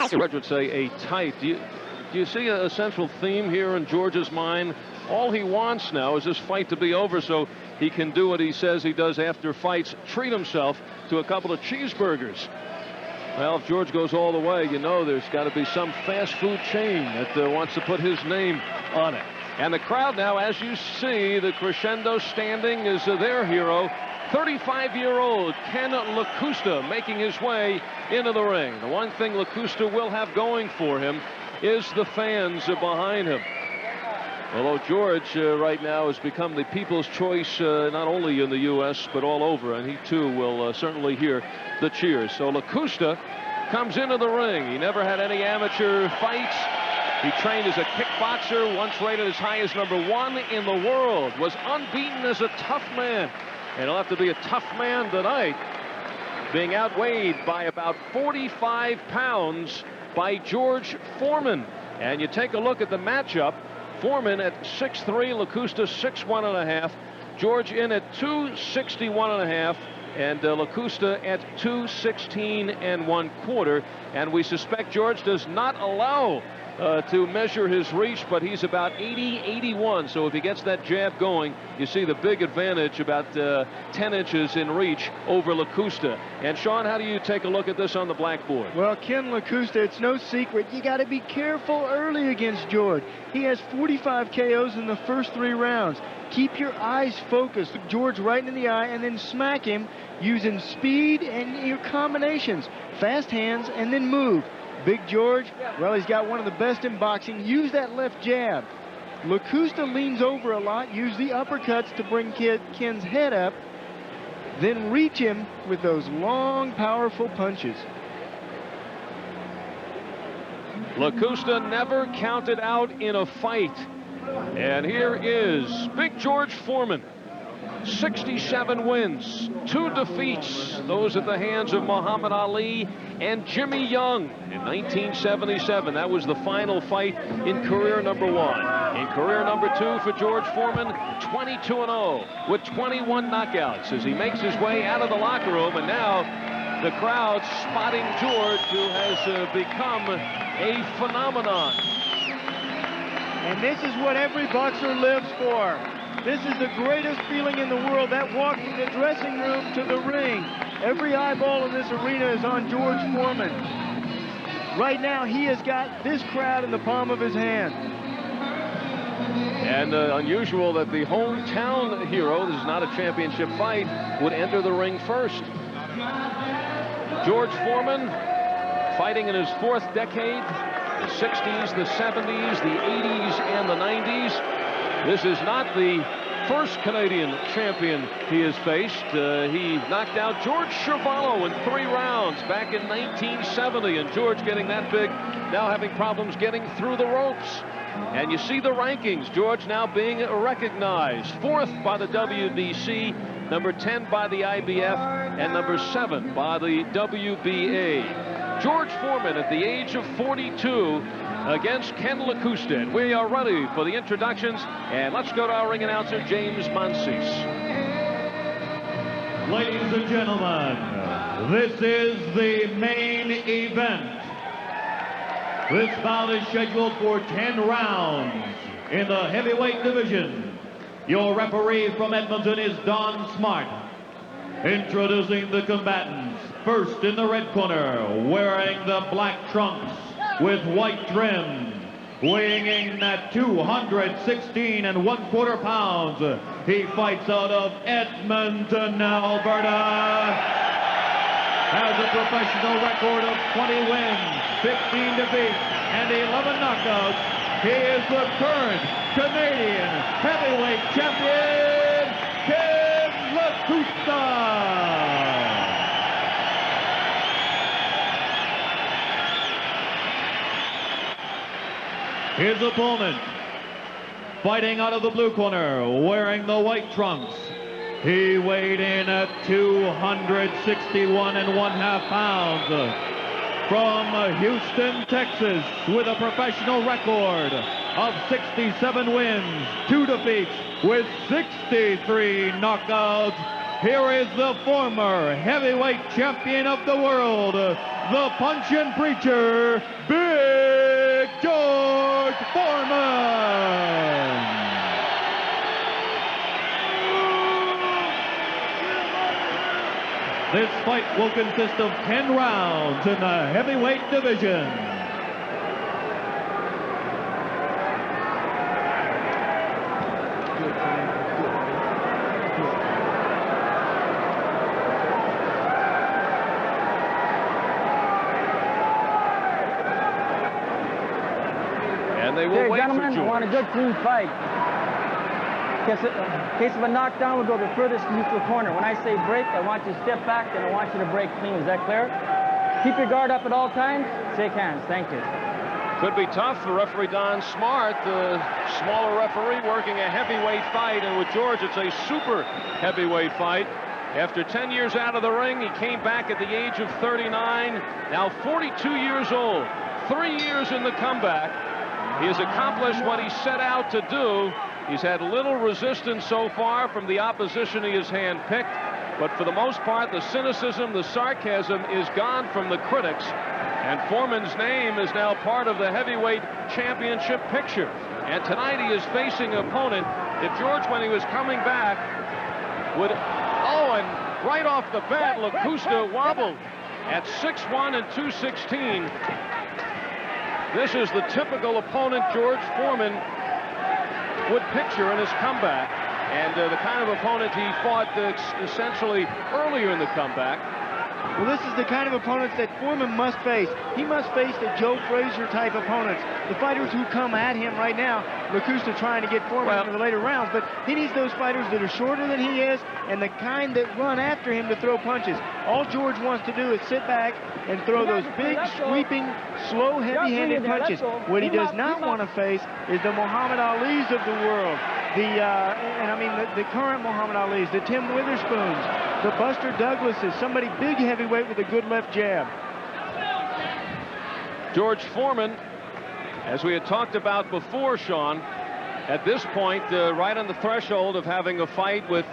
George would say a tight. Do you see a central theme here in George's mind? All he wants now is this fight to be over so he can do what he says he does after fights, treat himself to a couple of cheeseburgers. Well, if George goes all the way, you know there's got to be some fast food chain that wants to put his name on it. And the crowd now, as you see, the crescendo standing is their hero. 35-year-old Ken Lacusta making his way into the ring. The one thing Lacusta will have going for him is the fans behind him. Although George right now has become the people's choice not only in the U.S. but all over, and he too will certainly hear the cheers. So Lacusta comes into the ring. He never had any amateur fights. He trained as a kickboxer, once rated as high as #1 in the world, was unbeaten as a tough man. And he'll have to be a tough man tonight, being outweighed by about 45 pounds by George Foreman. And you take a look at the matchup. Foreman at 6'3", Lacusta 6'1½", George in at 261½, and Lacusta at 216 1/4. And we suspect George does not allow to measure his reach, but he's about 80-81. So if he gets that jab going, you see the big advantage, about 10 inches in reach over Lacusta. And Sean, how do you take a look at this on the blackboard? Well, Ken Lacusta, it's no secret, you got to be careful early against George. He has 45 KOs in the first 3 rounds. Keep your eyes focused. Look George right in the eye and then smack him using speed and your combinations. Fast hands and then move. Big George, well, he's got one of the best in boxing. Use that left jab. Lacusta leans over a lot. Use the uppercuts to bring Ken's head up. Then reach him with those long, powerful punches. Lacusta never counted out in a fight. And here is Big George Foreman. 67 wins, 2 defeats, those at the hands of Muhammad Ali and Jimmy Young in 1977. That was the final fight in career #1. In career #2 for George Foreman, 22-0 with 21 knockouts as he makes his way out of the locker room. And now the crowd spotting George, who has become a phenomenon. And this is what every boxer lives for. This is the greatest feeling in the world, that walk from the dressing room to the ring. Every eyeball in this arena is on George Foreman. Right now, he has got this crowd in the palm of his hand. And unusual that the hometown hero, this is not a championship fight, would enter the ring first. George Foreman fighting in his 4th decade, the 60s, the 70s, the 80s, and the 90s. This is not the first Canadian champion he has faced. He knocked out George Chuvalo in 3 rounds back in 1970, and George getting that big, now having problems getting through the ropes. And you see the rankings. George now being recognized. 4th by the WBC, #10 by the IBF, and #7 by the WBA. George Foreman at the age of 42 against Ken Lacusta. And we are ready for the introductions, and let's go to our ring announcer, James Monsees. Ladies and gentlemen, this is the main event. This bout is scheduled for 10 rounds in the heavyweight division. Your referee from Edmonton is Don Smart. Introducing the combatants. First in the red corner, wearing the black trunks with white trim, weighing in at 216 1/4 pounds. He fights out of Edmonton, Alberta. Has a professional record of 20 wins, 15 defeats, and 11 knockouts. He is the current Canadian heavyweight champion, Ken Lacusta. His opponent, fighting out of the blue corner, wearing the white trunks. He weighed in at 261 1/2 pounds. From Houston, Texas, with a professional record of 67 wins, 2 defeats, with 63 knockouts. here is the former heavyweight champion of the world, the Punch-In Preacher, Big George Foreman. This fight will consist of 10 rounds in the heavyweight division. And they will wait gentlemen, for George. I want a good clean fight. In case of a knockdown, we'll go the furthest neutral corner. When I say break, I want you to step back, and I want you to break clean. Is that clear? Keep your guard up at all times. Shake hands. Thank you. Could be tough for referee Don Smart, the smaller referee working a heavyweight fight. And with George, it's a super heavyweight fight. After 10 years out of the ring, he came back at the age of 39, now 42 years old. 3 years in the comeback. He has accomplished what he set out to do. He's had little resistance so far from the opposition he has handpicked, but for the most part, the cynicism, the sarcasm is gone from the critics, and Foreman's name is now part of the heavyweight championship picture. And tonight he is facing an opponent that George, when he was coming back, would, and right off the bat, Lacusta wobbled at 6'1" and 216. This is the typical opponent George Foreman would picture in his comeback, and the kind of opponent he fought essentially earlier in the comeback. Well, this is the kind of opponents that Foreman must face. He must face the Joe Frazier type opponents, the fighters who come at him right now. Lacusta trying to get Foreman in the later rounds, but he needs those fighters that are shorter than he is and the kind that run after him to throw punches. All George wants to do is sit back and throw those big, sweeping, slow, heavy-handed punches. What he does not want to face is the Muhammad Alis of the world. The current Muhammad Alis, the Tim Witherspoons, the Buster Douglases, somebody big heavyweight with a good left jab. George Foreman, as we had talked about before, Sean, at this point, right on the threshold of having a fight with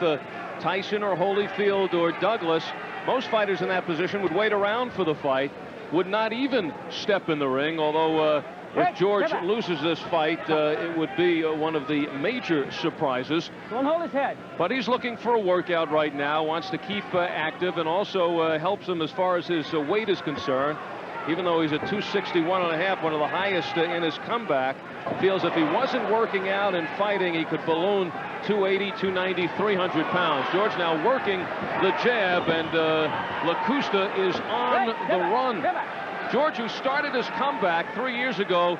Tyson or Holyfield or Douglas. Most fighters in that position would wait around for the fight, would not even step in the ring, although if George loses this fight, it would be one of the major surprises. Don't hold his head. But he's looking for a workout right now, wants to keep active, and also helps him as far as his weight is concerned. Even though he's at 261.5, one of the highest in his comeback, feels if he wasn't working out and fighting, he could balloon 280, 290, 300 pounds. George now working the jab, and Lacusta is on the run. George, who started his comeback 3 years ago,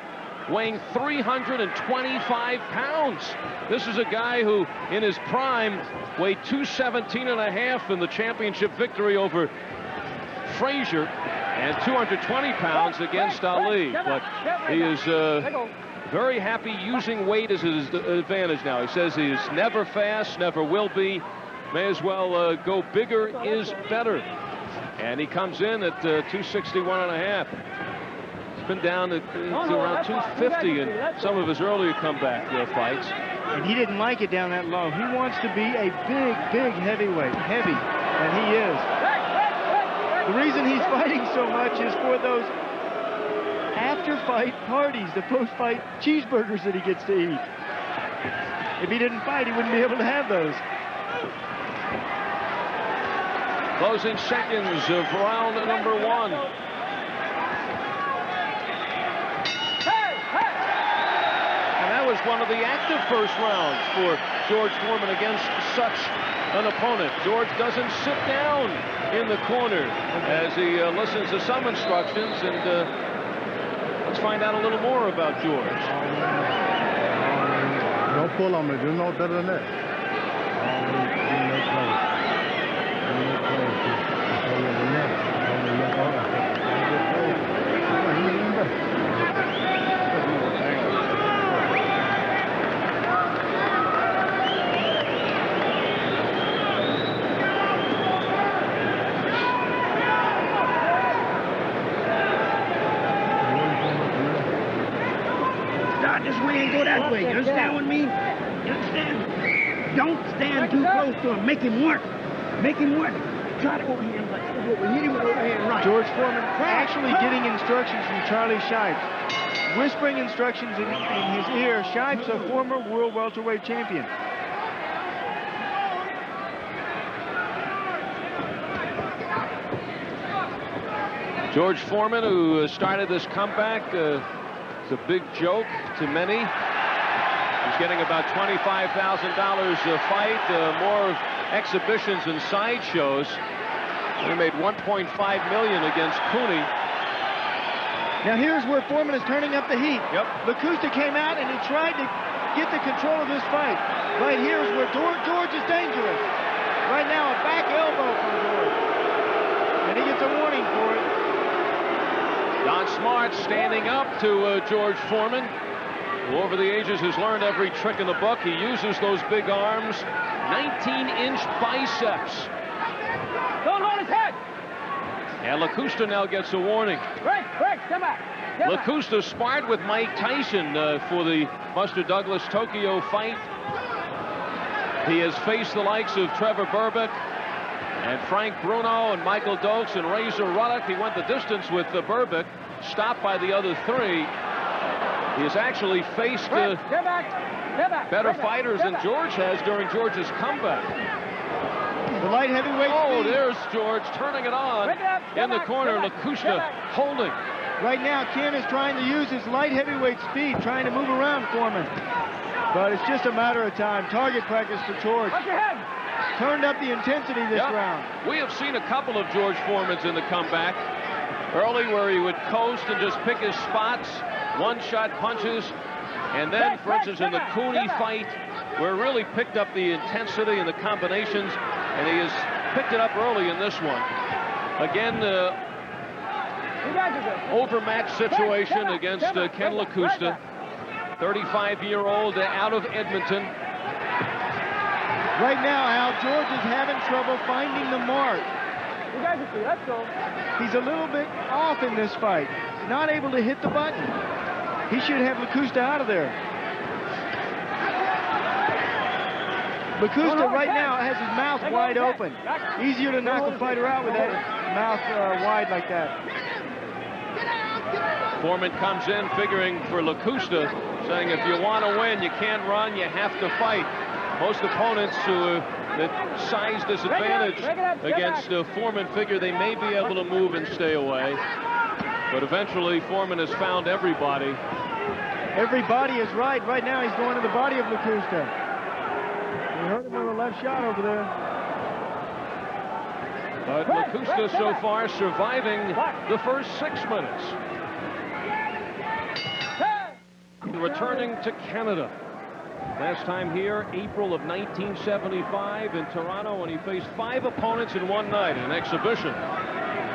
weighing 325 pounds. This is a guy who, in his prime, weighed 217.5 in the championship victory over Frazier, and 220 pounds against Ali. But he is very happy using weight as his advantage now. He says he's never fast, never will be. May as well go bigger is better. And he comes in at 261.5. He's been down to around 250 in some of his earlier comeback fights. And he didn't like it down that low. He wants to be a big heavyweight, heavy, and he is. The reason he's fighting so much is for those after-fight parties, the post-fight cheeseburgers that he gets to eat. If he didn't fight, he wouldn't be able to have those. Closing seconds of round number one. And that was one of the active first rounds for George Foreman against such an opponent. George doesn't sit down in the corner as he listens to some instructions, and let's find out a little more about George. Don't pull on me. There's no better than that. Start this way and go that way. You understand what I mean? You understand? Don't stand too close to him. Make him work. Make him work. Try to overhand right. Hit him with overhand right. George Foreman actually getting instructions from Charlie Shipes, whispering instructions in his ear. Shipes, a former world welterweight champion. George Foreman, who started this comeback, it's a big joke to many. He's getting about $25,000 a fight, more exhibitions and sideshows. He made $1.5 million against Cooney. Now here's where Foreman is turning up the heat. Yep. Lacusta came out and he tried to get the control of this fight. Right here is where George is dangerous. Right now, a back elbow from George. And he gets a warning for it. Don Smart standing up to George Foreman, who over the ages has learned every trick in the book. He uses those big arms, 19-inch biceps. Don't hold his head. And Lacusta now gets a warning. Break, come back. Lacusta sparred with Mike Tyson for the Buster Douglas Tokyo fight. He has faced the likes of Trevor Berbick and Frank Bruno and Michael Dokes and Razor Ruddock. He went the distance with Berbick, stopped by the other three. He has actually faced better fighters than George has during George's comeback. The light heavyweight speed. There's George turning it on in the corner. Lacusta holding. Right now, Ken is trying to use his light heavyweight speed, trying to move around Foreman. But it's just a matter of time. Target practice for George. Turned up the intensity this round. We have seen a couple of George Foremans in the comeback. Early where he would coast and just pick his spots, one-shot punches. And then, for instance, in the Cooney fight, where he really picked up the intensity and the combinations, and he has picked it up early in this one. Again, overmatched situation against Ken Lacusta, 35-year-old out of Edmonton. Right now, Al, George is having trouble finding the mark. Let's go. He's a little bit off in this fight, not able to hit the button. He should have Lacusta out of there. Lacusta right now has his mouth wide open. Easier to knock a fighter out with that mouth wide like that. Foreman comes in figuring for Lacusta, saying if you want to win, you can't run, you have to fight. Most opponents who that size disadvantage against Foreman figure they may be able to move and stay away. But eventually, Foreman has found everybody. Everybody is right. Right now, he's going to the body of Lacusta. He hurt him with a left shot over there. But Lacusta so far surviving the first 6 minutes. Returning to Canada. Last time here, April of 1975 in Toronto, when he faced 5 opponents in one night in an exhibition.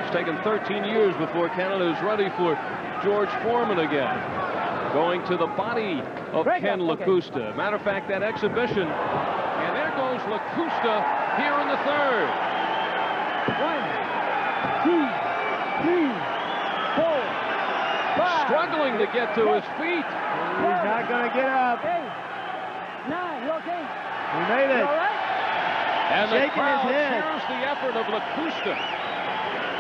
It's taken 13 years before Canada is ready for George Foreman again. Going to the body of Ken Lacusta. Matter of fact, that exhibition, and there goes Lacusta here in the third. 1, 2, 3, 4, 5. Struggling to get to his feet. He's not going to get up. 8, 9, you okay? He made it. All right? And the Shaking crowd his head. cheers the effort of Lacusta.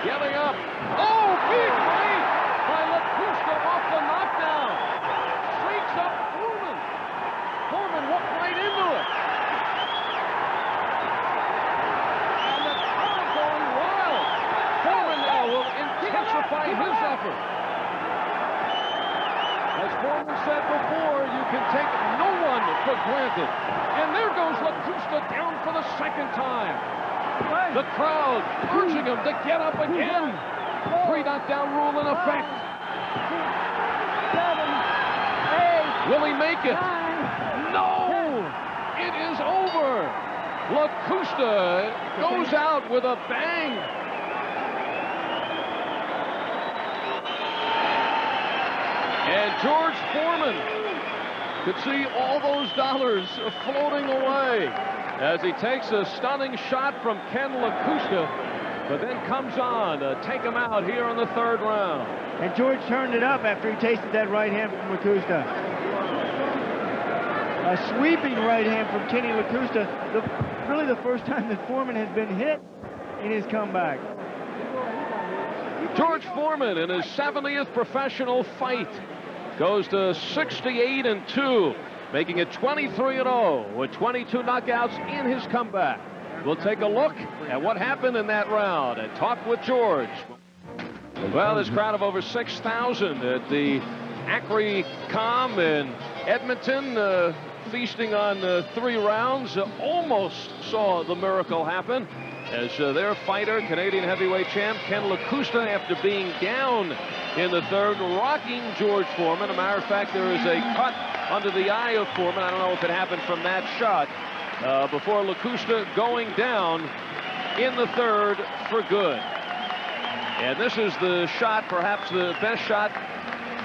Getting up. Oh, big right by Lacusta off the knockdown. Shakes up Foreman. Foreman walked right into it. And the crowd going wild. Foreman now will intensify his effort. As Foreman said before, you can take no one for granted. And there goes Lacusta down for the second time. The crowd urging him to get up again. 3 knockdown rule in effect. 7, 8. Will he make it? 9, No! It is over. Lacusta goes out with a bang. And George Foreman could see all those dollars floating away as he takes a stunning shot from Ken Lacusta, but then comes on to take him out here in the third round. And George turned it up after he tasted that right hand from Lacusta. A sweeping right hand from Kenny Lacusta. Really the first time that Foreman has been hit in his comeback. George Foreman in his 70th professional fight goes to 68-2, making it 23-0 with 22 knockouts in his comeback. We'll take a look at what happened in that round and talk with George. Well, this crowd of over 6,000 at the Acri-Com in Edmonton, feasting on 3 rounds, almost saw the miracle happen as their fighter, Canadian heavyweight champ Ken Lacusta, after being down in the 3rd, rocking George Foreman. As a matter of fact, there is a cut under the eye of Foreman. I don't know if it happened from that shot. Before Lacusta going down in the 3rd for good. And this is the shot, perhaps the best shot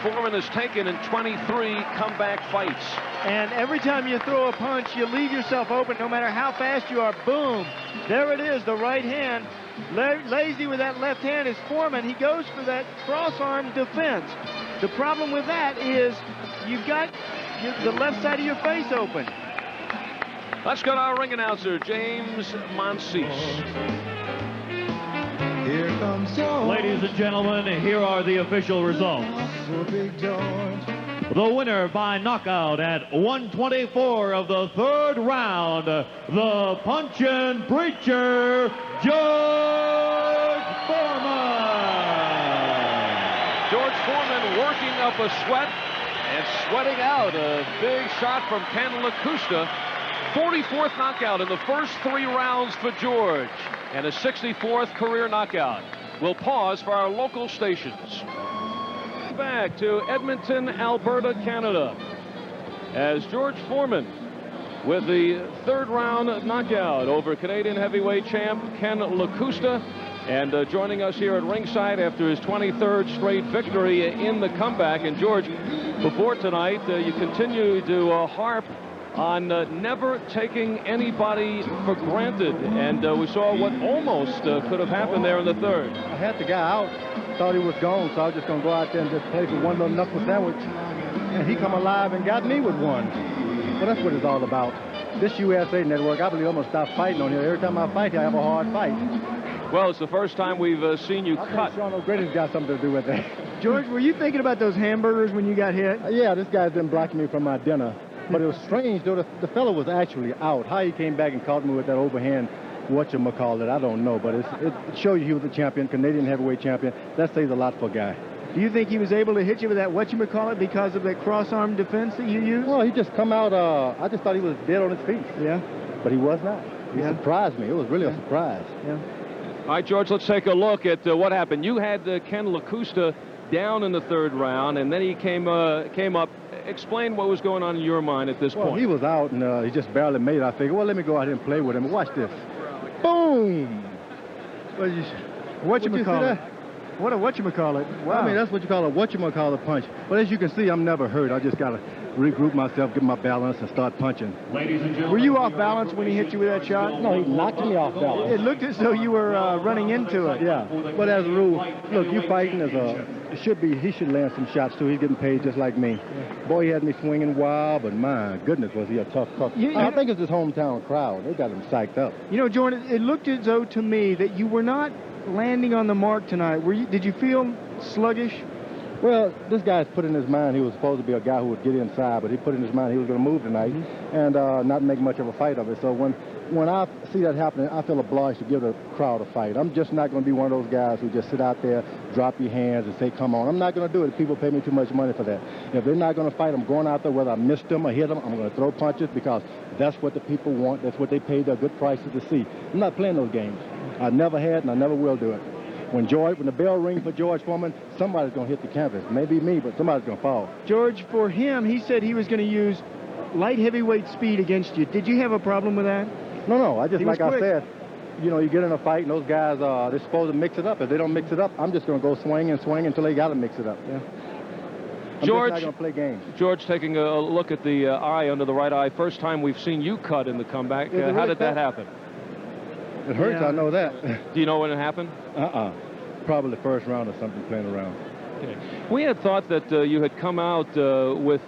Foreman has taken in 23 comeback fights. And every time you throw a punch, you leave yourself open, no matter how fast you are. Boom. There it is, the right hand. Lazy with that left hand is Foreman. He goes for that cross-arm defense. The problem with that is you've got the left side of your face open. Let's go to our ring announcer, James Monsees. Here comes George. Ladies and gentlemen, here are the official results. Big George. The winner by knockout at 124 of the 3rd round, the Punchin' Preacher, George Foreman. George Foreman working up a sweat and sweating out a big shot from Ken Lacusta. 44th knockout in the first 3 rounds for George, and a 64th career knockout. We'll pause for our local stations. Back to Edmonton, Alberta, Canada, as George Foreman with the 3rd round knockout over Canadian heavyweight champ Ken Lacusta, and joining us here at ringside after his 23rd straight victory in the comeback. And George, before tonight, you continue to harp on never taking anybody for granted, and we saw what almost could have happened there in the 3rd. I had the guy out, thought he was gone, so I was just going to go out there and just play for one little knuckle sandwich. And he come alive and got me with one. Well, that's what it's all about. This USA Network, I believe I'm going to stop fighting on here. Every time I fight here, I have a hard fight. Well, it's the first time we've seen you cut. Sean O'Grady's got something to do with that. George, were you thinking about those hamburgers when you got hit? Yeah, this guy's been blocking me from my dinner. But it was strange, though. The fellow was actually out. How he came back and caught me with that overhand, whatchamacallit, I don't know. But it shows you he was a champion, Canadian heavyweight champion. That says a lot for a guy. Do you think he was able to hit you with that whatchamacallit because of that cross-arm defense that you used? Well, he just come out, I just thought he was dead on his feet. Yeah. But he was not. He surprised me. It was really a surprise. Yeah. All right, George, let's take a look at what happened. You had Ken Lacusta down in the 3rd round, and then he came up. Explain what was going on in your mind at this point. He was out, and he just barely made it. I figured, well, let me go out here and play with him. Watch this. Boom! Whatchamacallit? What a whatchamacallit. Wow. I mean, that's what you call a whatchamacallit punch. But as you can see, I'm never hurt. I just got to regroup myself, get my balance, and start punching. Ladies and gentlemen, were you off balance when he hit you with that shot? No, he knocked me off balance. It looked as though you were running into it. Yeah, but as a rule, look, you fighting as he should land some shots too. He's getting paid just like me. Yeah. Boy, he had me swinging wild, but my goodness, was he a tough. I think it's his hometown crowd. They got him psyched up. You know, Jordan, it looked as though to me that you were not landing on the mark tonight. Did you feel sluggish? Well, this guy's put in his mind he was supposed to be a guy who would get inside, but he put in his mind he was going to move tonight and not make much of a fight of it. So when I see that happening, I feel obliged to give the crowd a fight. I'm just not going to be one of those guys who just sit out there, drop your hands, and say, come on. I'm not going to do it. People pay me too much money for that. If they're not going to fight, I'm going out there, whether I missed them or hit them, I'm going to throw punches because that's what the people want. That's what they paid their good prices to see. I'm not playing those games. I never had, and I never will do it. When the bell rings for George Foreman, somebody's going to hit the canvas. Maybe me, but somebody's going to fall. George, for him, he said he was going to use light heavyweight speed against you. Did you have a problem with that? No. I said, you know, you get in a fight, and those guys, they're supposed to mix it up. If they don't mix it up, I'm just going to go swing until they got to mix it up. Yeah. I'm George, just not going to play games. George, taking a look at the eye under the right eye. First time we've seen you cut in the comeback. How did that happen? It hurts, I know that. Do you know when it happened? Probably the first round or something, playing around. Okay. We had thought that you had come out with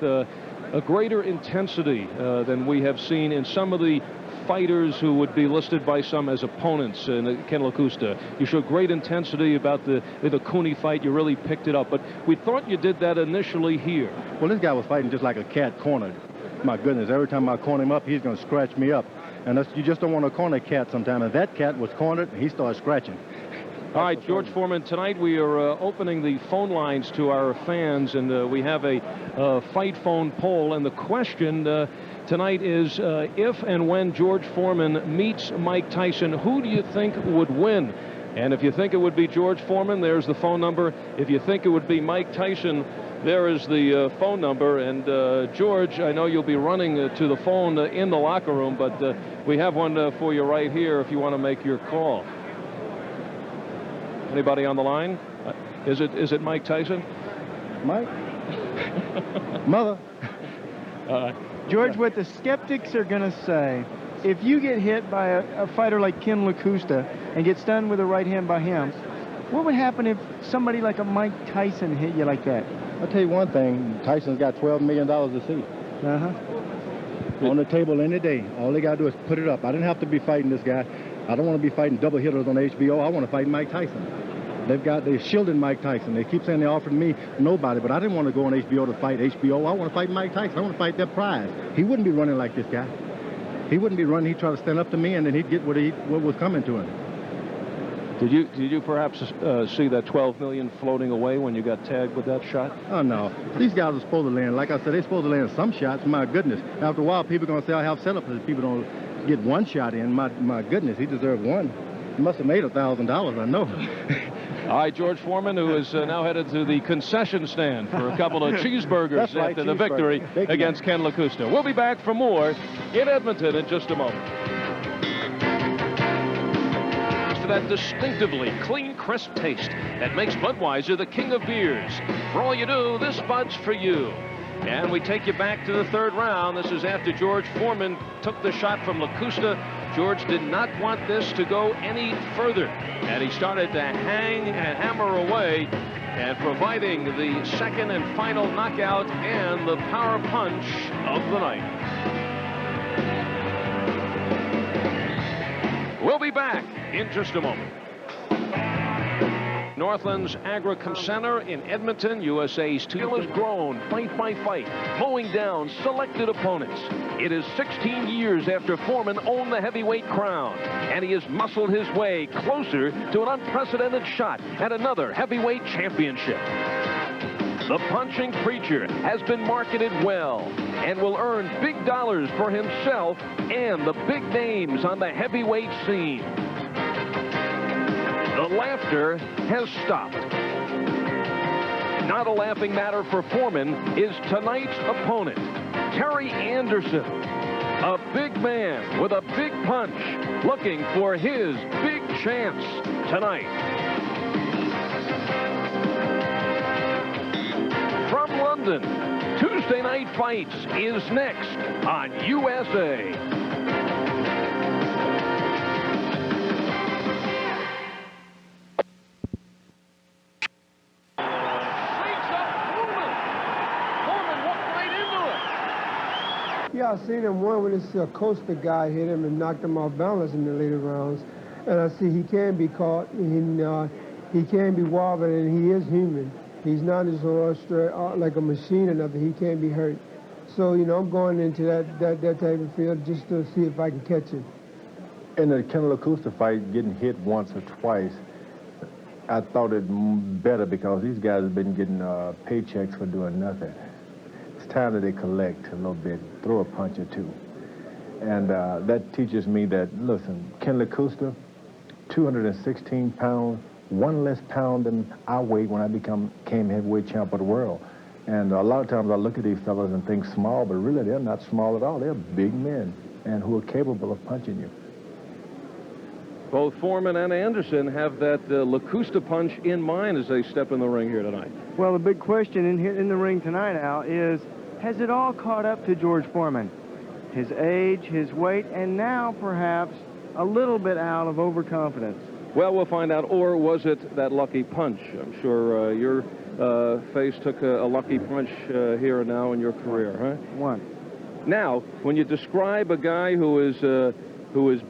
a greater intensity than we have seen in some of the fighters who would be listed by some as opponents in Ken Lacusta. You showed great intensity about the Cooney fight. You really picked it up. But we thought you did that initially here. Well, this guy was fighting just like a cat cornered. My goodness, every time I corner him up, he's going to scratch me up. And you just don't want to corner a cat sometimes. And that cat was cornered, and he started scratching. All right, George Foreman, tonight we are opening the phone lines to our fans, and we have a fight phone poll. And the question tonight is, if and when George Foreman meets Mike Tyson, who do you think would win? And if you think it would be George Foreman, there's the phone number. If you think it would be Mike Tyson, there is the phone number. And George, I know you'll be running to the phone in the locker room, but we have one for you right here if you want to make your call. Anybody on the line? Is it Mike Tyson? Mike? Mother? George, what the skeptics are going to say, if you get hit by a fighter like Ken Lacusta and get stunned with a right hand by him, what would happen if somebody like a Mike Tyson hit you like that? I'll tell you one thing. Tyson's got $12 million to see. On the table any day. All they got to do is put it up. I didn't have to be fighting this guy. I don't want to be fighting double hitters on HBO. I want to fight Mike Tyson. They're shielding Mike Tyson. They keep saying they offered me nobody, but I didn't want to go on HBO to fight HBO. I want to fight Mike Tyson. I want to fight that prize. He wouldn't be running like this guy. He wouldn't be running. He'd try to stand up to me, and then he'd get what was coming to him. Did you perhaps see that $12 million floating away when you got tagged with that shot? Oh, no. These guys are supposed to land. Like I said, they're supposed to land some shots. My goodness. After a while, people are going to say I have setups if people don't get one shot in. My goodness, he deserved one. He must have made $1,000, I know. All right, George Foreman, who is now headed to the concession stand for a couple of cheeseburgers after the victory against Ken Lacusta. We'll be back for more in Edmonton in just a moment. For that distinctively clean, crisp taste that makes Budweiser the king of beers. For all you do, this Bud's for you. And we take you back to the third round. This is after George Foreman took the shot from Lacusta. George did not want this to go any further, and he started to hang and hammer away, and providing the second and final knockout and the power punch of the night. We'll be back in just a moment. Northland's Agricom Center in Edmonton, USA's team has grown fight by fight, mowing down selected opponents. It is 16 years after Foreman owned the heavyweight crown, and he has muscled his way closer to an unprecedented shot at another heavyweight championship. The punching preacher has been marketed well and will earn big dollars for himself and the big names on the heavyweight scene. The laughter has stopped. Not a laughing matter for Foreman is tonight's opponent, Terry Anderson, a big man with a big punch, looking for his big chance tonight. From London, Tuesday Night Fights is next on USA. Yeah, I seen him one when this Costa guy hit him and knocked him off balance in the later rounds. And I see he can be caught, and he can be wobbling, and he is human. He's not just like a machine or nothing. He can be hurt. So, you know, I'm going into that type of field just to see if I can catch him. In the Ken Lacusta fight, getting hit once or twice, I thought it better because these guys have been getting paychecks for doing nothing. It's time that they collect a little bit, throw a punch or two. And that teaches me that, listen, Ken Lacusta, 216 pounds, one less pound than I weighed when I became heavyweight champ of the world. And a lot of times I look at these fellas and think small, but really they're not small at all. They're big men and who are capable of punching you. Both Foreman and Anderson have that Lacusta punch in mind as they step in the ring here tonight. Well, the big question in the ring tonight, Al, is has it all caught up to George Foreman? His age, his weight, and now perhaps a little bit out of overconfidence. Well, we'll find out. Or was it that lucky punch? I'm sure you're took a lucky punch here and now in your career, huh? One. Now, when you describe a guy who is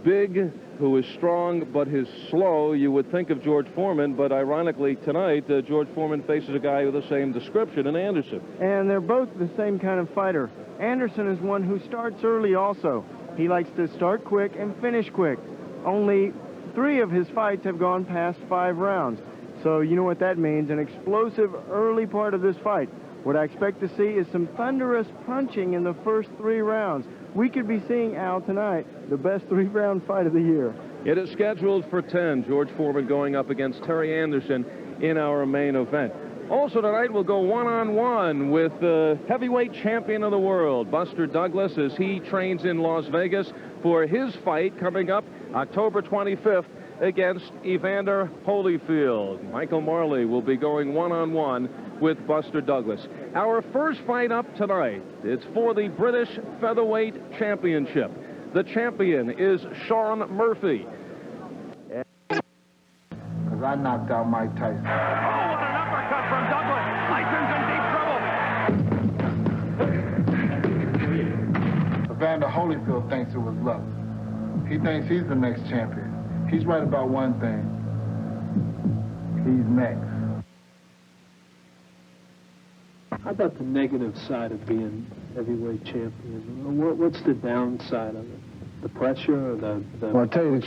big, who is strong, but is slow, you would think of George Foreman, but ironically tonight, George Foreman faces a guy with the same description in Anderson. And they're both the same kind of fighter. Anderson is one who starts early also. He likes to start quick and finish quick. Only 3 of his fights have gone past 5 rounds. So you know what that means, an explosive early part of this fight. What I expect to see is some thunderous punching in the first 3 rounds. We could be seeing, Al, tonight, the best 3-round fight of the year. It is scheduled for 10. George Foreman going up against Terry Anderson in our main event. Also tonight, we'll go one-on-one with the heavyweight champion of the world, Buster Douglas, as he trains in Las Vegas for his fight coming up October 25th against Evander Holyfield. Michael Marley will be going one-on-one with Buster Douglas. Our first fight up tonight, it's for the British Featherweight Championship. The champion is Sean Murphy. Because I knocked out Mike Tyson. Oh, what an uppercut from Douglas. Tyson's in deep trouble. Evander Holyfield thinks it was luck. He thinks he's the next champion. He's right about one thing. He's next. How about the negative side of being heavyweight champion? What's the downside of it? The pressure or the Well, tell you the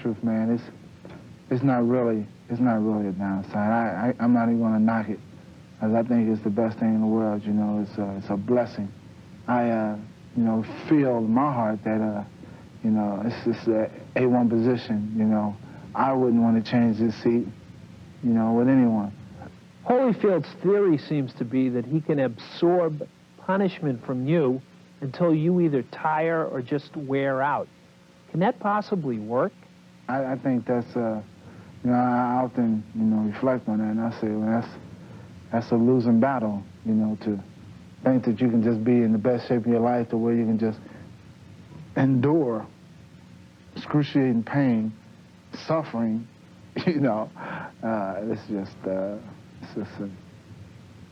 truth, man. It's not really a downside. I'm not even going to knock it, because I think it's the best thing in the world. You know, it's a blessing. I feel in my heart that it's just a A1 position. You know, I wouldn't want to change this seat, with anyone. Holyfield's theory seems to be that he can absorb punishment from you until you either tire or just wear out. Can that possibly work? I think that's, I often, reflect on that, and I say, well, that's a losing battle, to think that you can just be in the best shape of your life to where you can just endure excruciating pain, suffering, it's just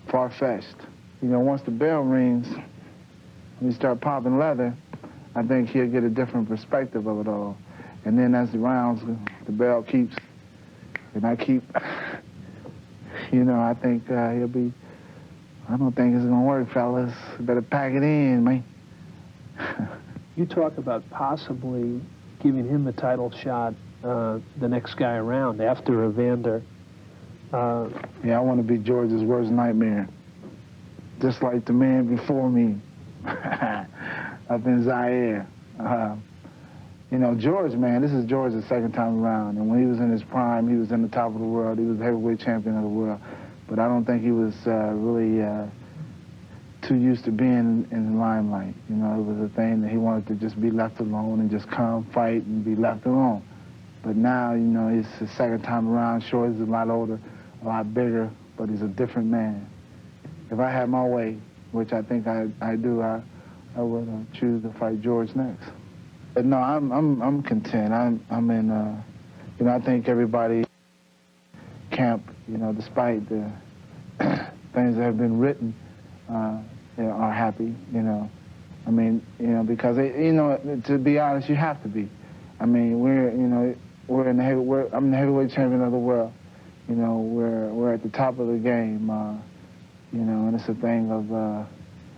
far-fetched. Once the bell rings, when you start popping leather, I think he'll get a different perspective of it all. And then as the rounds, the bell keeps, and I keep, I think he'll be, I don't think it's gonna work, fellas. Better pack it in, man. You talk about possibly giving him a title shot the next guy around after Evander. Yeah, I want to be George's worst nightmare. Just like the man before me up in Zaire. George, man, this is George's second time around. And when he was in his prime, he was in the top of the world. He was the heavyweight champion of the world. But I don't think he was really too used to being in the limelight. It was a thing that he wanted to just be left alone and just come, fight, and be left alone. But now, it's his second time around. Sure, he's a lot older, a lot bigger, but he's a different man. If I had my way, which I think I do, I would choose to fight George next. But no, I'm content. I'm in. I think everybody camp, despite the things that have been written, are happy. Because to be honest, you have to be. I mean, I'm the heavyweight champion of the world. We're at the top of the game. And it's a thing of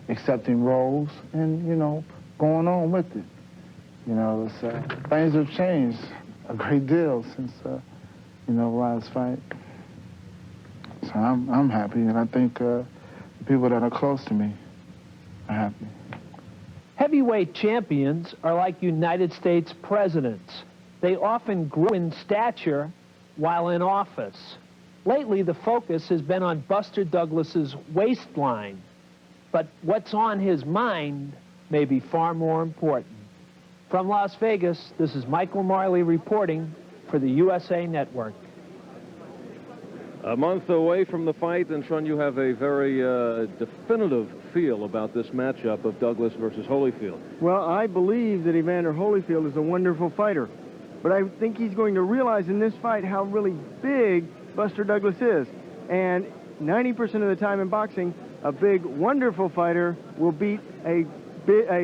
accepting roles and going on with it. Things have changed a great deal since last fight. So I'm happy, and I think the people that are close to me are happy. Heavyweight champions are like United States presidents. They often grow in stature while in office. Lately, the focus has been on Buster Douglas's waistline, but what's on his mind may be far more important. From Las Vegas, this is Michael Marley reporting for the USA Network. A month away from the fight, and Sean, you have a very definitive feel about this matchup of Douglas versus Holyfield. Well, I believe that Evander Holyfield is a wonderful fighter, but I think he's going to realize in this fight how really big Buster Douglas is. And 90% of the time in boxing, a big, wonderful fighter will beat a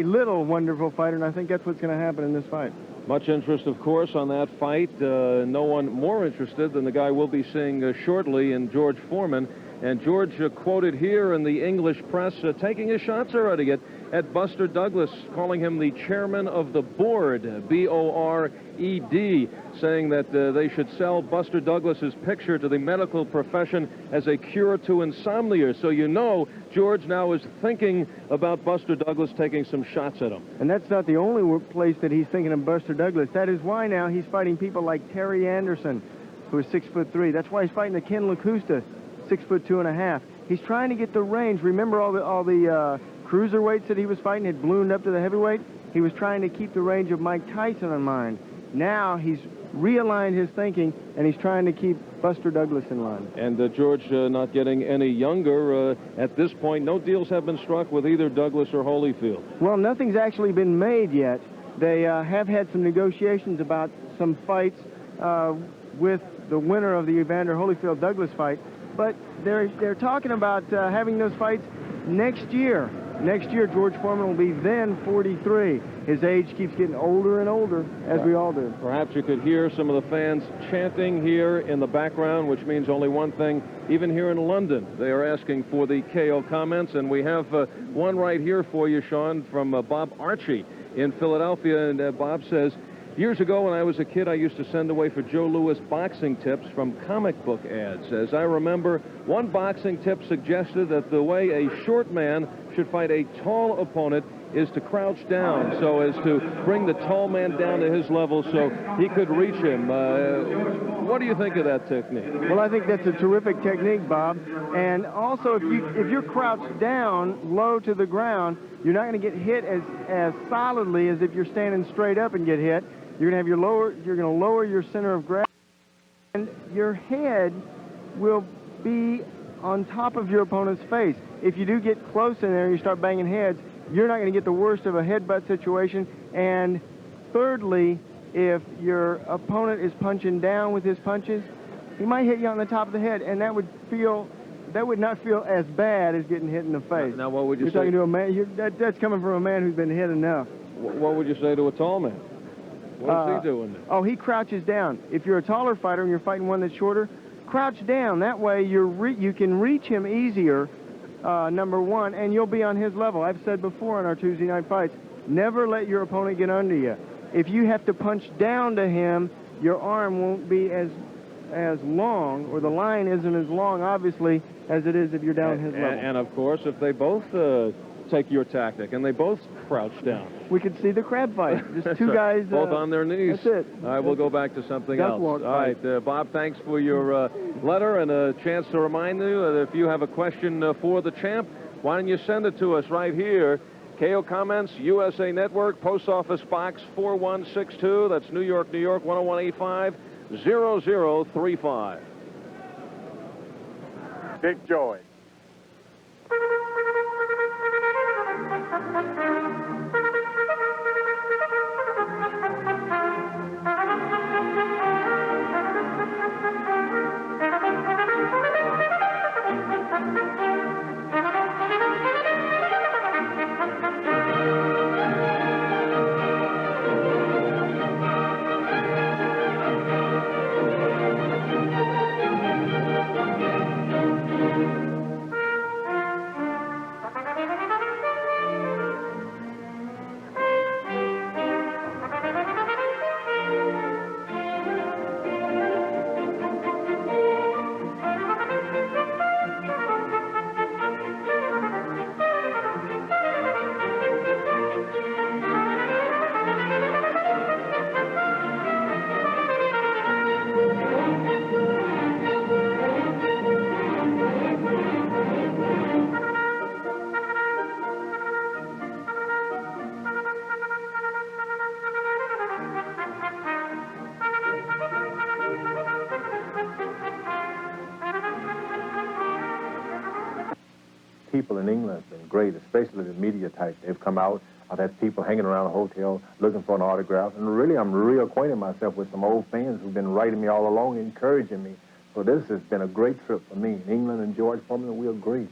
little wonderful fighter, and I think that's what's going to happen in this fight. Much interest, of course, on that fight. No one more interested than the guy we'll be seeing shortly in George Foreman. And George quoted here in the English press, taking his shots already at Buster Douglas, calling him the chairman of the board, B-O-R-E-D, saying that they should sell Buster Douglas's picture to the medical profession as a cure to insomnia. So you know George now is thinking about Buster Douglas taking some shots at him. And that's not the only place that he's thinking of Buster Douglas. That is why now he's fighting people like Terry Anderson, who is 6'3". That's why he's fighting the Ken Lacusta, 6'2½". He's trying to get the range. Remember all the cruiserweights that he was fighting had ballooned up to the heavyweight? He was trying to keep the range of Mike Tyson in mind. Now he's realigned his thinking, and he's trying to keep Buster Douglas in line. And George not getting any younger. At this point, no deals have been struck with either Douglas or Holyfield. Well, nothing's actually been made yet. They have had some negotiations about some fights with the winner of the Evander Holyfield-Douglas fight, but they're talking about having those fights next year. Next year, George Foreman will be then 43. His age keeps getting older and older, as we all do. Perhaps you could hear some of the fans chanting here in the background, which means only one thing. Even here in London, they are asking for the KO comments, and we have one right here for you, Sean, from Bob Archie in Philadelphia. And Bob says, years ago when I was a kid, I used to send away for Joe Louis boxing tips from comic book ads. As I remember, one boxing tip suggested that the way a short man should fight a tall opponent is to crouch down so as to bring the tall man down to his level so he could reach him. What do you think of that technique? Well, I think that's a terrific technique, Bob. And also, if you're crouched down low to the ground, you're not going to get hit as solidly as if you're standing straight up and get hit. You're going to lower your center of gravity, and your head will be on top of your opponent's face. If you do get close in there and you start banging heads, you're not going to get the worst of a headbutt situation. And thirdly, if your opponent is punching down with his punches, he might hit you on the top of the head, and that would not feel as bad as getting hit in the face. Now, what would you say? You're talking to a man. That's coming from a man who's been hit enough. What would you say to a tall man? What's he doing there? Oh, he crouches down. If you're a taller fighter and you're fighting one that's shorter, crouch down. That way you can reach him easier, number one, and you'll be on his level. I've said before in our Tuesday night fights, never let your opponent get under you. If you have to punch down to him, your arm won't be as long, or the line isn't as long, obviously, as it is if you're down his level. And of course, if they both take your tactic and they both crouch down, we could see the crab fight. Just two guys both on their knees. That's it. All right, we'll go back to something else. All right, Bob, thanks for your letter and a chance to remind you that if you have a question for the champ, why don't you send it to us right here? KO Comments, USA Network, Post Office Box 4162. That's New York, New York, 10185 0035. Big joy. People in England have been great, especially the media type. They've come out. I've had people hanging around a hotel looking for an autograph. And really, I'm reacquainting myself with some old fans who've been writing me all along, encouraging me. So this has been a great trip for me. In England and George Foreman, we agree.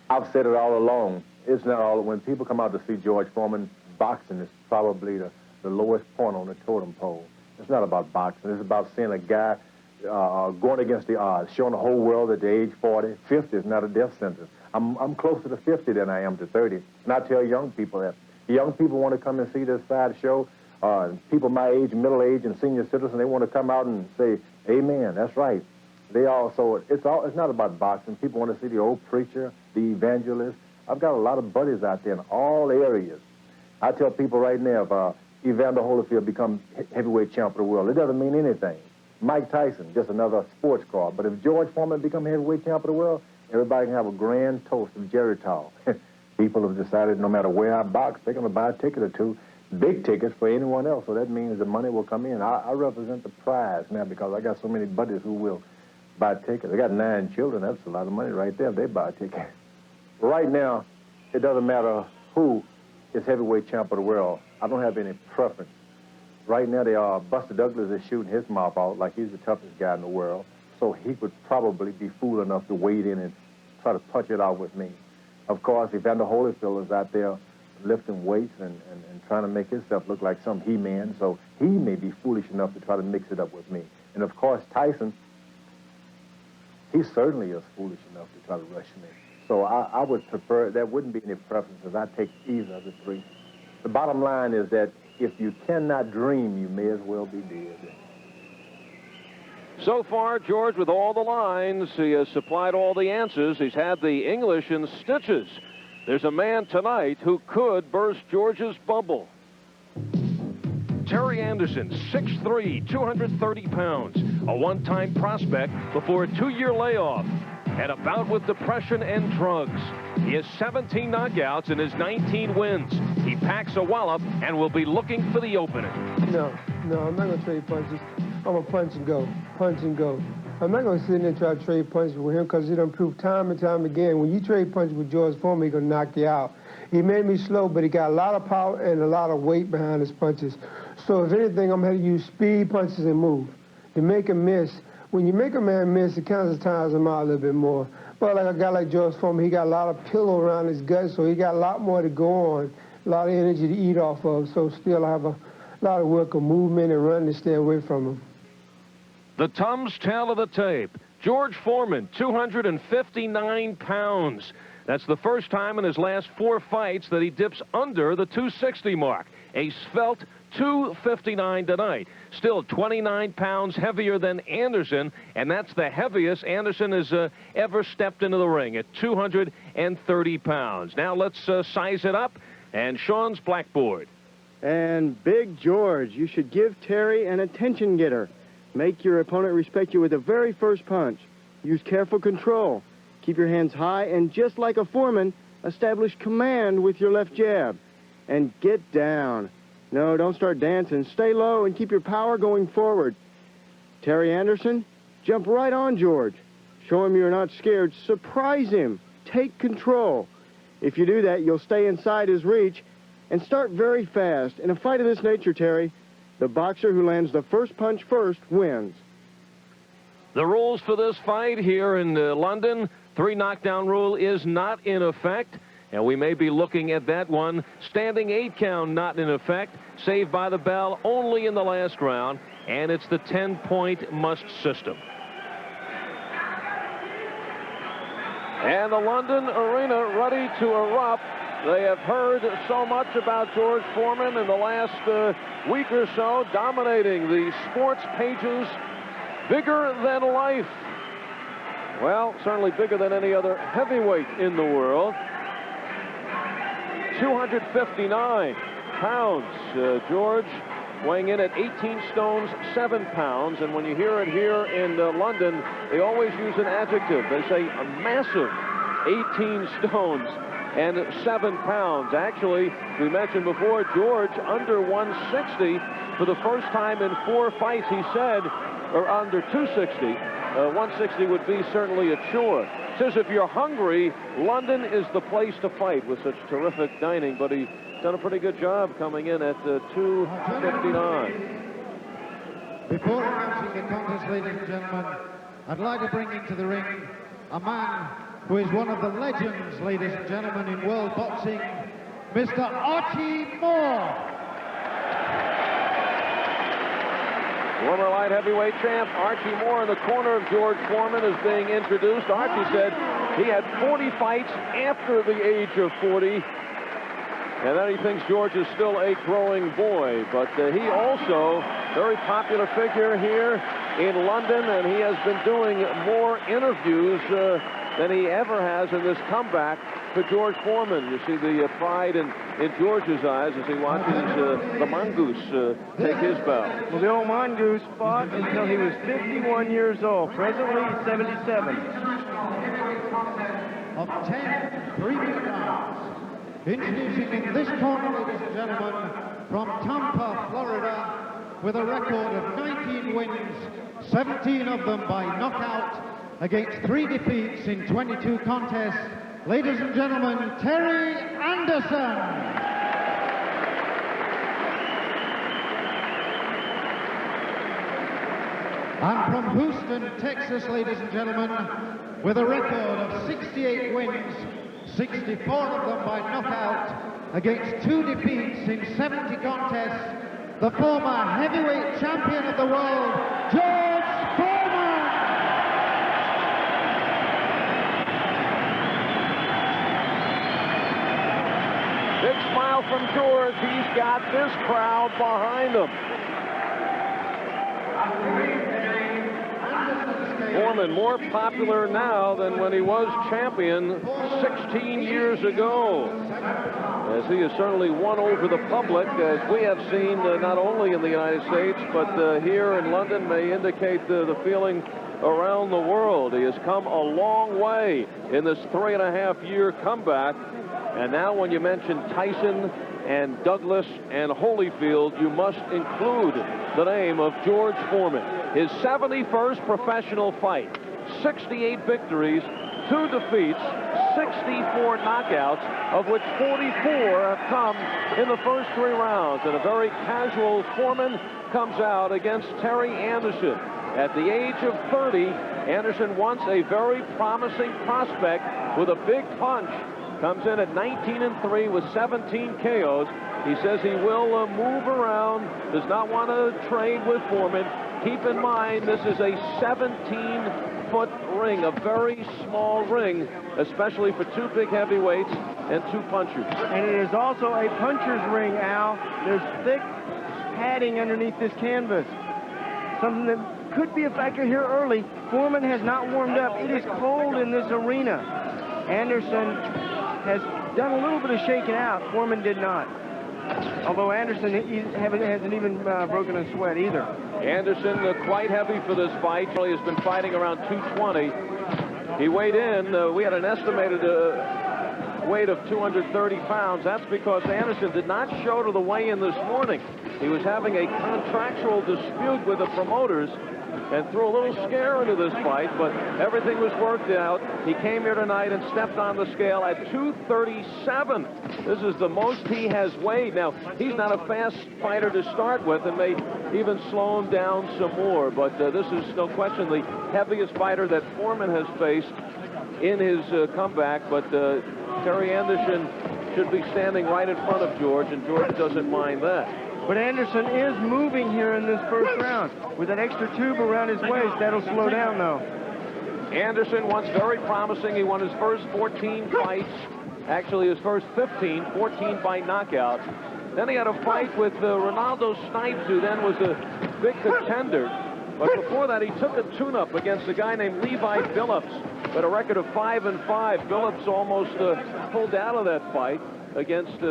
I've said it all along. It's not all, when people come out to see George Foreman, boxing is probably the lowest point on the totem pole. It's not about boxing. It's about seeing a guy going against the odds, showing the whole world that at age 40, 50 is not a death sentence. I'm closer to 50 than I am to 30. And I tell young people that. Young people want to come and see this side show. People my age, middle age, and senior citizens, they want to come out and say, amen, that's right. They also, it's not about boxing. People want to see the old preacher, the evangelist. I've got a lot of buddies out there in all areas. I tell people right now, if Evander Holyfield becomes heavyweight champ of the world, it doesn't mean anything. Mike Tyson, just another sports car. But if George Foreman becomes heavyweight champ of the world, everybody can have a grand toast of Geritol. People have decided no matter where I box, they're going to buy a ticket or two, big tickets for anyone else. So that means the money will come in. I represent the prize now because I got so many buddies who will buy tickets. I got 9 children. That's a lot of money right there if they buy a ticket. Right now, it doesn't matter who is heavyweight champ of the world. I don't have any preference. Right now, Buster Douglas is shooting his mouth out like he's the toughest guy in the world. So he would probably be fool enough to wade in and try to punch it out with me. Of course, Evander Holyfield is out there lifting weights and trying to make himself look like some he-man, so he may be foolish enough to try to mix it up with me. And of course, Tyson, he certainly is foolish enough to try to rush me. So I would prefer, there wouldn't be any preferences. I'd take either of the three. The bottom line is that if you cannot dream, you may as well be dead. So far, George, with all the lines, he has supplied all the answers. He's had the English in stitches. There's a man tonight who could burst George's bubble. Terry Anderson, 6'3", 230 pounds, a one-time prospect before a 2-year layoff, and a bout with depression and drugs. He has 17 knockouts in his 19 wins. He packs a wallop and will be looking for the opening. No, I'm not going to trade punches. I'm going to punch and go, punch and go. I'm not going to sit there and try to trade punches with him because he done proved time and time again. When you trade punches with George Foreman, he's going to knock you out. He made me slow, but he got a lot of power and a lot of weight behind his punches. So if anything, I'm going to use speed punches and move to make him miss. When you make a man miss, it kind of tires him out a little bit more. But like a guy like George Foreman, he got a lot of pillow around his gut, so he got a lot more to go on, a lot of energy to eat off of. So still I have a lot of work of movement and running to stay away from him. The Tums tale of the tape. George Foreman, 259 pounds. That's the first time in his last 4 fights that he dips under the 260 mark. A svelte 259 tonight. Still 29 pounds heavier than Anderson, and that's the heaviest Anderson has ever stepped into the ring at 230 pounds. Now let's size it up, and Sean's blackboard. And Big George, you should give Terry an attention getter. Make your opponent respect you with the very first punch. Use careful control. Keep your hands high, and just like a Foreman, establish command with your left jab. And get down. No, don't start dancing. Stay low and keep your power going forward. Terry Anderson, jump right on George. Show him you're not scared. Surprise him. Take control. If you do that, you'll stay inside his reach and start very fast. In a fight of this nature, Terry, the boxer who lands the first punch first wins. The rules for this fight here in London, 3 knockdown rule is not in effect. And we may be looking at that one. Standing 8 count not in effect. Saved by the bell only in the last round. And it's the 10-point must system. And the London arena ready to erupt. They have heard so much about George Foreman in the last week or so, dominating the sports pages. Bigger than life. Well, certainly bigger than any other heavyweight in the world. 259 pounds. George weighing in at 18 stones, 7 pounds. And when you hear it here in London, they always use an adjective. They say a massive 18 stones and 7 pounds. Actually, we mentioned before, George under 160 for the first time in 4 fights, he said, or under 260. 160 would be certainly a chore. Says if you're hungry, London is the place to fight with such terrific dining, but he's done a pretty good job coming in at 259. Before announcing the contest, ladies and gentlemen, I'd like to bring into the ring a man who is one of the legends, ladies and gentlemen, in world boxing, Mr. Archie Moore. Former light heavyweight champ Archie Moore in the corner of George Foreman is being introduced. Archie said he had 40 fights after the age of 40. And then he thinks George is still a growing boy. But he also, very popular figure here in London, and he has been doing more interviews than he ever has in this comeback to George Foreman. You see the pride in George's eyes as he watches the Mongoose take his bow. Well, the old Mongoose fought until he was 51 years old. Presently, he's 77. Of 10 previous rounds. Introducing in this corner, ladies and gentlemen, from Tampa, Florida, with a record of 19 wins, 17 of them by knockout, against 3 defeats in 22 contests. Ladies and gentlemen, Terry Anderson. And from Houston, Texas, ladies and gentlemen, with a record of 68 wins, 64 of them by knockout, against 2 defeats in 70 contests, the former heavyweight champion of the world, George Foreman! Big smile from George. He's got this crowd behind him. Foreman more popular now than when he was champion 16 years ago, as he has certainly won over the public, as we have seen not only in the United States but here in London may indicate the feeling around the world. He has come a long way in this 3.5-year comeback, and now when you mention Tyson and Douglas and Holyfield, you must include the name of George Foreman. His 71st professional fight, 68 victories, 2 defeats, 64 knockouts, of which 44 have come in the first 3 rounds. And a very casual Foreman comes out against Terry Anderson. At the age of 30, Anderson, once a very promising prospect with a big punch, comes in at 19-3 with 17 KOs. He says he will move around, does not want to trade with Foreman. Keep in mind, this is a 17-foot ring, a very small ring, especially for 2 big heavyweights and 2 punchers. And it is also a puncher's ring, Al. There's thick padding underneath this canvas. Something that could be a factor here early. Foreman has not warmed up. It is cold in this arena. Anderson has done a little bit of shaking out. Foreman did not. Although Anderson hasn't even broken a sweat either. Anderson quite heavy for this fight. He has been fighting around 220. He weighed in. We had an estimated weight of 230 pounds. That's because Anderson did not show to the weigh-in this morning. He was having a contractual dispute with the promoters and threw a little scare into this fight, but everything was worked out. He came here tonight and stepped on the scale at 237. This is the most he has weighed. Now, he's not a fast fighter to start with and may even slow him down some more, but this is no question the heaviest fighter that Foreman has faced in his comeback, but Terry Anderson should be standing right in front of George, and George doesn't mind that. But Anderson is moving here in this first round. With that extra tube around his waist, that'll slow down, though. Anderson, once very promising. He won his first 14 fights. Actually, his first 15, 14 by knockout. Then he had a fight with Ronaldo Snipes, who then was a big contender. But before that, he took a tune-up against a guy named Levi Billups with a record of 5-5. Billups almost pulled out of that fight against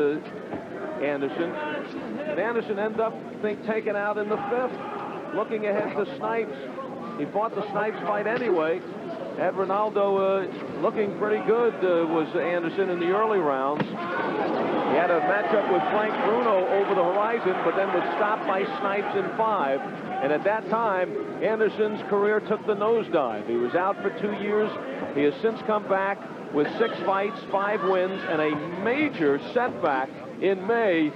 Anderson. And Anderson ended up being taken out in the 5th. Looking ahead to Snipes. He fought the Snipes fight anyway. Had Ronaldo looking pretty good, was Anderson in the early rounds. He had a matchup with Frank Bruno over the horizon, but then was stopped by Snipes in 5. And at that time, Anderson's career took the nosedive. He was out for 2 years. He has since come back with 6 fights, 5 wins, and a major setback in May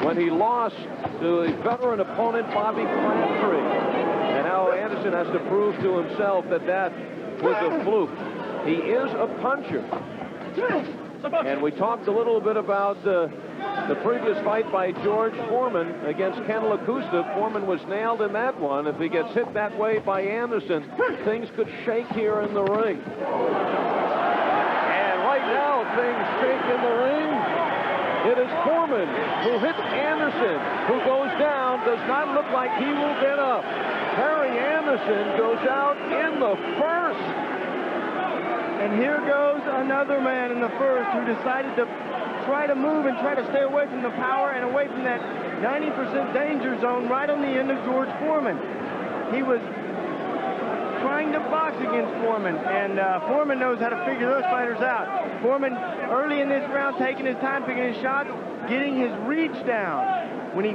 when he lost to a veteran opponent, Bobby Crabtree. And now Anderson Anderson has to prove to himself that that was a fluke. He is a puncher. And we talked a little bit about the previous fight by George Foreman against Ken Lacusta. Foreman was nailed in that one. If he gets hit that way by Anderson, things could shake here in the ring. And right now, things shake in the ring. It is Foreman who hits Anderson, who goes down, does not look like he will get up. Terry Anderson goes out in the first. And here goes another man in the first who decided to try to move and try to stay away from the power and away from that 90% danger zone right on the end of George Foreman. He was trying to box against Foreman, and Foreman knows how to figure those fighters out. Foreman, early in this round, taking his time, picking his shots, getting his reach down. When he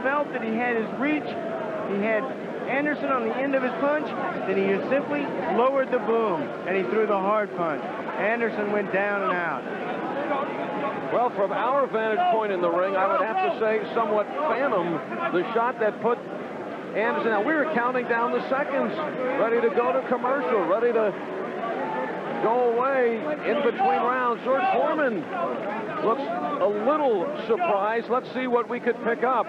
felt that he had his reach, he had Anderson on the end of his punch, then he just simply lowered the boom, and he threw the hard punch. Anderson went down and out. Well, from our vantage point in the ring, I would have to say somewhat phantom the shot that put Anderson. Now, we were counting down the seconds, ready to go to commercial, ready to go away in between rounds. George Foreman looks a little surprised. Let's see what we could pick up.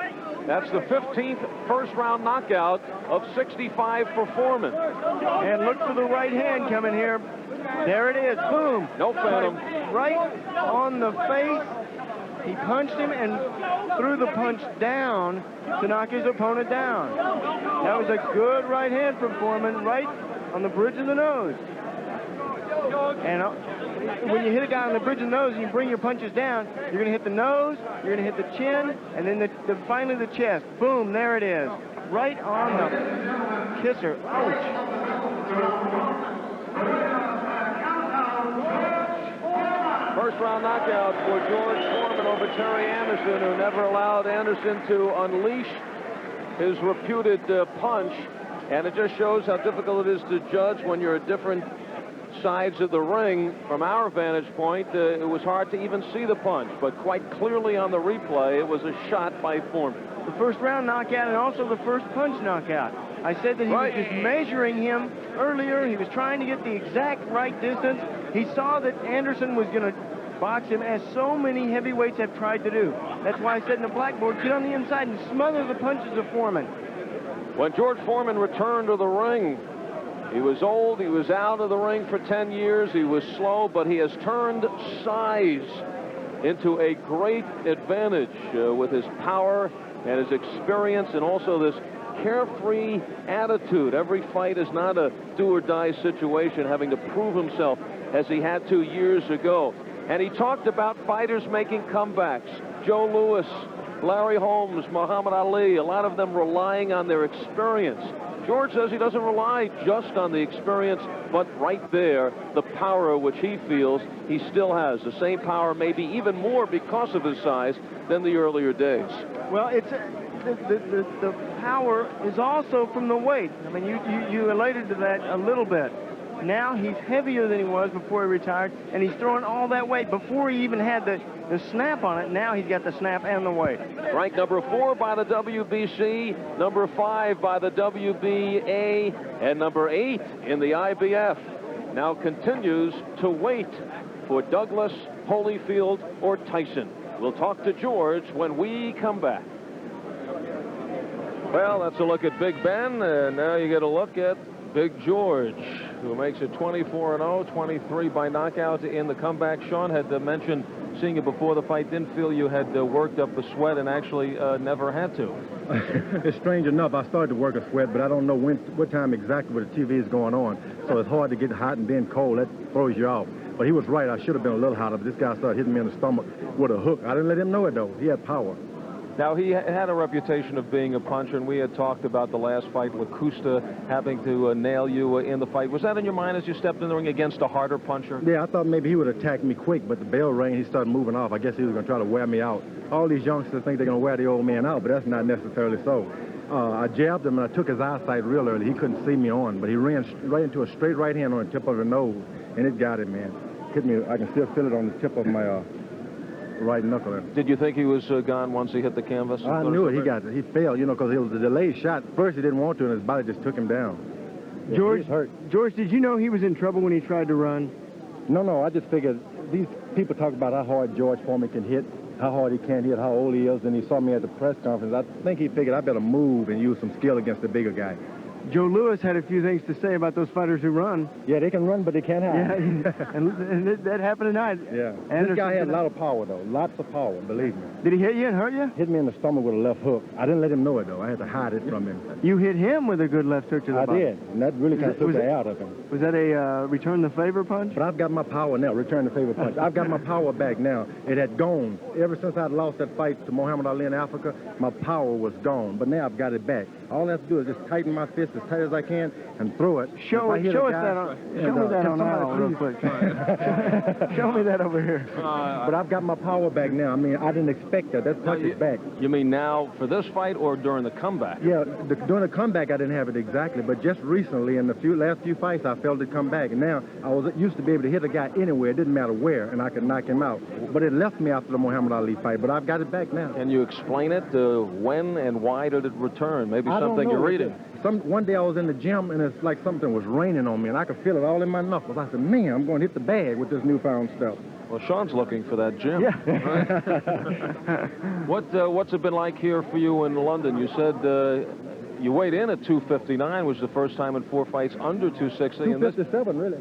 That's the 15th first-round knockout of 65 for Foreman. And look for the right hand coming here. There it is. Boom. No phantom. Right on the face. He punched him and threw the punch down to knock his opponent down. That was a good right hand from Foreman, right on the bridge of the nose. And when you hit a guy on the bridge of the nose and you bring your punches down, you're going to hit the nose, you're going to hit the chin, and then finally the chest. Boom, there it is. Right on the kisser. Ouch. First round knockout for George Foreman over Terry Anderson, who never allowed Anderson to unleash his reputed punch. And it just shows how difficult it is to judge when you're at different sides of the ring. From our vantage point, it was hard to even see the punch, but quite clearly on the replay, it was a shot by Foreman. The first round knockout and also the first punch knockout. I said that he was just measuring him earlier. He was trying to get the exact right distance. He saw that Anderson was going to box him, as so many heavyweights have tried to do. That's why I said in the blackboard, get on the inside and smother the punches of Foreman. When George Foreman returned to the ring, he was old, he was out of the ring for 10 years, he was slow, but he has turned size into a great advantage with his power and his experience, and also this carefree attitude. Every fight is not a do-or-die situation, having to prove himself as he had to years ago. And he talked about fighters making comebacks. Joe Louis, Larry Holmes, Muhammad Ali, a lot of them relying on their experience. George says he doesn't rely just on the experience, but right there, the power which he feels he still has. The same power, maybe even more because of his size than the earlier days. Well, it's the power is also from the weight. I mean, you related to that a little bit. Now he's heavier than he was before he retired, and he's throwing all that weight. Before he even had the snap on it, now he's got the snap and the weight. Ranked number 4 by the WBC, number 5 by the WBA, and number 8 in the IBF. Now continues to wait for Douglas, Holyfield, or Tyson. We'll talk to George when we come back. Well, that's a look at Big Ben, and now you get a look at Big George, who makes it 24-0, 23 by knockout in the comeback. Sean had mentioned seeing you before the fight, didn't feel you had worked up a sweat, and actually never had to. It's strange enough, I started to work a sweat, but I don't know what time exactly where the TV is going on. So it's hard to get hot and then cold. That throws you off. But he was right. I should have been a little hotter, but this guy started hitting me in the stomach with a hook. I didn't let him know it, though. He had power. Now, he had a reputation of being a puncher, and we had talked about the last fight, Lacusta having to nail you in the fight. Was that in your mind as you stepped in the ring against a harder puncher? Yeah, I thought maybe he would attack me quick, but the bell rang, he started moving off. I guess he was going to try to wear me out. All these youngsters think they're going to wear the old man out, but that's not necessarily so. I jabbed him, and I took his eyesight real early. He couldn't see me on, but he ran right into a straight right hand on the tip of the nose, and it got him, man. Hit me. I can still feel it on the tip of my right knuckle. Did you think he was gone once he hit the canvas? I knew it. He failed, you know, because it was a delayed shot. First, he didn't want to, and his body just took him down. George, he's hurt. George, did you know he was in trouble when he tried to run? No, I just figured these people talk about how hard George Foreman can hit, how hard he can hit, how old he is, and he saw me at the press conference. I think he figured I better move and use some skill against the bigger guy. Joe Louis had a few things to say about those fighters who run. Yeah, they can run, but they can't hide. Yeah, and that happened tonight. Yeah. Anderson, This guy had a lot of power, though. Lots of power, believe me. Did he hit you and hurt you? Hit me in the stomach with a left hook. I didn't let him know it, though. I had to hide it from him. You hit him with a good left hook to the body. I did, and that really kind of took the out of him. Was that a return the favor punch? But I've got my power now, return the favor punch. I've got my power back now. It had gone. Ever since I'd lost that fight to Muhammad Ali in Africa, my power was gone. But now I've got it back. All I have to do is just tighten my fist as tight as I can and throw it. Show me that on aisle real quick. Show me that over here. But I've got my power back now. I mean, I didn't expect that. That punch is back. You mean now for this fight or during the comeback? Yeah, during the comeback I didn't have it exactly, but just recently in the last few fights I felt it come back. And now I was used to be able to hit a guy anywhere, it didn't matter where, and I could knock him out. But it left me after the Muhammad Ali fight, but I've got it back now. Can you explain it? When and why did it return? Maybe something you're reading. One day I was in the gym and it's like something was raining on me and I could feel it all in my knuckles. I said, man, I'm going to hit the bag with this newfound stuff. Well, Sean's looking for that gym. Yeah. What's it been like here for you in London? You said you weighed in at 259, which was the first time in 4 fights under 260. 257, really.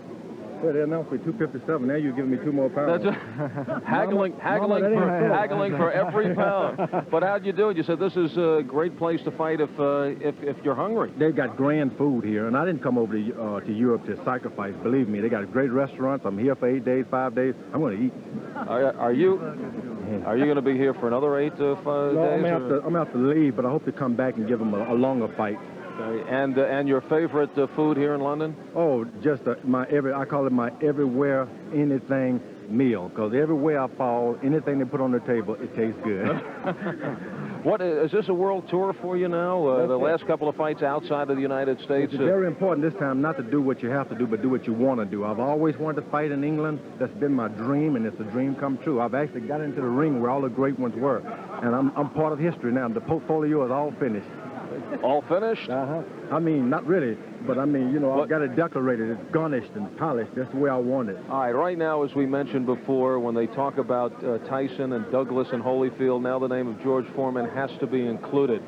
Yeah, they announced me 257. Now you're giving me 2 more pounds. haggling for every pound. But how'd you do it? You said this is a great place to fight if you're hungry. They've got grand food here, and I didn't come over to Europe to sacrifice. Believe me, they got great restaurants. I'm here for 8 days, 5 days. I'm going to eat. Are you going to be here for another 8 to 5 no, days? I'm going to have to leave, but I hope to come back and give them a longer fight. Okay. And your favorite food here in London? Oh, just I call it my everywhere anything meal, because everywhere I fall, anything they put on the table, it tastes good. What is this a world tour for you now? The last couple of fights outside of the United States? It's very important this time not to do what you have to do, but do what you want to do. I've always wanted to fight in England. That's been my dream, and it's a dream come true. I've actually got into the ring where all the great ones were, and I'm part of history now. The portfolio is all finished. All finished? Uh-huh. I mean, not really, but I mean, you know, I've got it decorated. It's garnished and polished. That's the way I want it. All right, right now, as we mentioned before, when they talk about Tyson and Douglas and Holyfield, now the name of George Foreman has to be included.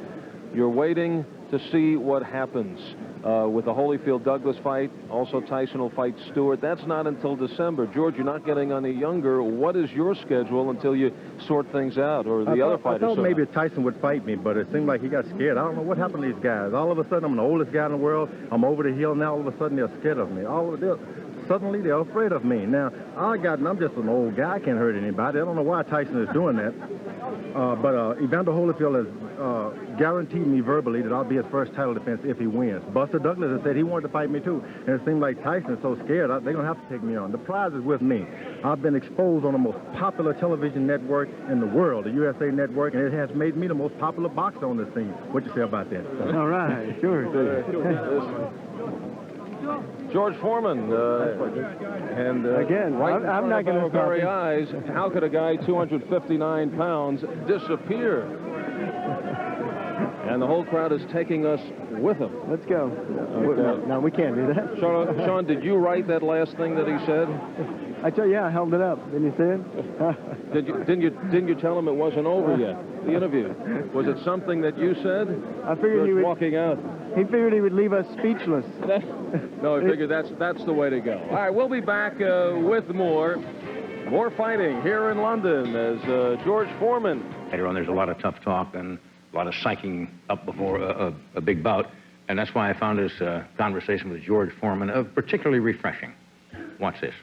You're waiting to see what happens with the Holyfield-Douglas fight. Also, Tyson will fight Stewart. That's not until December. George, you're not getting any younger. What is your schedule until you sort things out, or the other fighters? I thought maybe Tyson would fight me, but it seemed like he got scared. I don't know what happened to these guys. All of a sudden, I'm the oldest guy in the world. I'm over the hill now. All of a sudden, they're scared of me. Suddenly, they're afraid of me. Now, I'm just an old guy. I can't hurt anybody. I don't know why Tyson is doing that. But Evander Holyfield has guaranteed me verbally that I'll be his first title defense if he wins. Buster Douglas has said he wanted to fight me, too. And it seems like Tyson's so scared, they're going to have to take me on. The prize is with me. I've been exposed on the most popular television network in the world, the USA Network, and it has made me the most popular boxer on this scene. What you say about that? All right, sure. George Foreman, and again, right I'm not going to stop very eyes. How could a guy 259 pounds disappear? And the whole crowd is taking us with him. Let's go. Okay. No, we can't do that. Sean, did you write that last thing that he said? I tell you, I held it up. Didn't you see it? Didn't you tell him it wasn't over yet? The interview. Was it something that you said? I figured he was walking out. He figured he would leave us speechless. No, he figured that's the way to go. All right, we'll be back with more fighting here in London as George Foreman. Later on, there's a lot of tough talk and a lot of psyching up before a big bout, and that's why I found this conversation with George Foreman particularly refreshing. Watch this.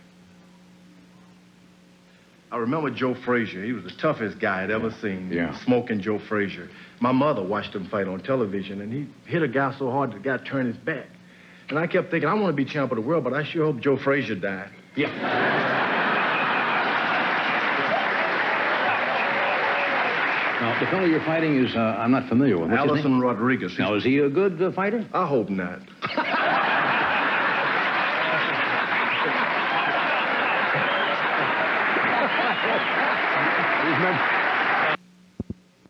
I remember Joe Frazier. He was the toughest guy I'd ever seen. Yeah. Smoking Joe Frazier. My mother watched him fight on television, and he hit a guy so hard the guy turned his back. And I kept thinking, I want to be champ of the world, but I sure hope Joe Frazier died. Yeah. Now, the fellow you're fighting is, I'm not familiar with. What's his name? Allison Rodriguez. Now, is he a good fighter? I hope not.